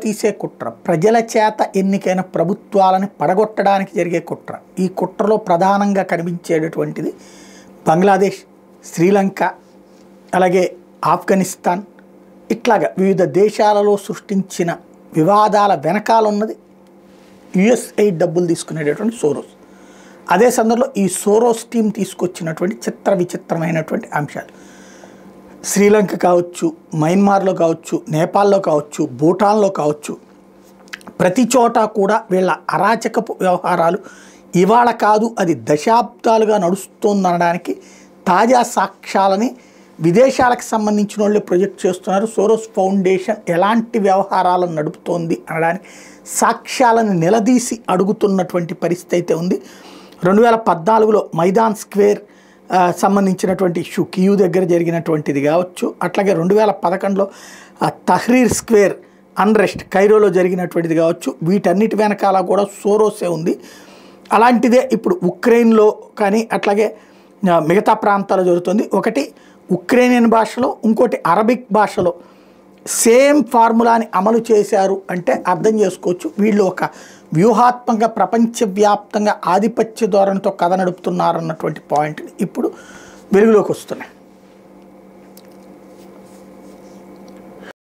తీసే కుట్ర, ప్రజల చేత ఎన్నికైన ప్రభుత్వాలను పడగొట్టడానికి జరిగే కుట్ర. ఈ కుట్రలో ప్రధానంగా కనిపించేటటువంటిది బంగ్లాదేశ్, శ్రీలంక, అలాగే ఆఫ్ఘనిస్తాన్, ఇట్లాగా వివిధ దేశాలలో సృష్టించిన వివాదాల వెనకాల ఉన్నది యుఎస్ఎయిడ్ డబ్బులు తీసుకునేటటువంటి సోరోస్. అదే సందర్భంలో ఈ సోరోస్ టీం తీసుకొచ్చినటువంటి విచిత్రమైనటువంటి అంశాలు శ్రీలంక కావచ్చు, మయన్మార్లో కావచ్చు, నేపాల్లో కావచ్చు, భూటాన్లో కావచ్చు, ప్రతి చోట కూడా వీళ్ళ అరాచకపు వ్యవహారాలు ఇవాళ కాదు అది దశాబ్దాలుగా నడుస్తుందనడానికి తాజా సాక్ష్యాలని విదేశాలకు సంబంధించిన వాళ్ళు ప్రొజెక్ట్ చేస్తున్నారు. సోరోస్ ఫౌండేషన్ ఎలాంటి వ్యవహారాలను నడుపుతోంది అనడానికి సాక్ష్యాలను నిలదీసి అడుగుతున్నటువంటి పరిస్థితి అయితే ఉంది. 2014లో మైదాన్ స్క్వేర్ సంబంధించినటువంటి ఇష్యూ కియూ దగ్గర జరిగినటువంటిది కావచ్చు, అట్లాగే 2011లో తహ్రీర్ స్క్వేర్ అన్రెస్ట్ కైరోలో జరిగినటువంటిది కావచ్చు, వీటన్నిటి వెనకాల కూడా సోరోసే ఉంది. అలాంటిదే ఇప్పుడు ఉక్రెయిన్లో కానీ అట్లాగే మిగతా ప్రాంతాల్లో జరుగుతుంది. ఒకటి ఉక్రెయినియన్ భాషలో, ఇంకోటి అరబిక్ భాషలో సేమ్ ఫార్ములాని అమలు చేశారు అంటే అర్థం చేసుకోవచ్చు వీళ్ళు ఒక వ్యూహాత్మకంగా ప్రపంచవ్యాప్తంగా ఆధిపత్య ధోరణితో కథ నడుపుతున్నారన్నటువంటి పాయింట్ని ఇప్పుడు వెలుగులోకి వస్తున్నాయి.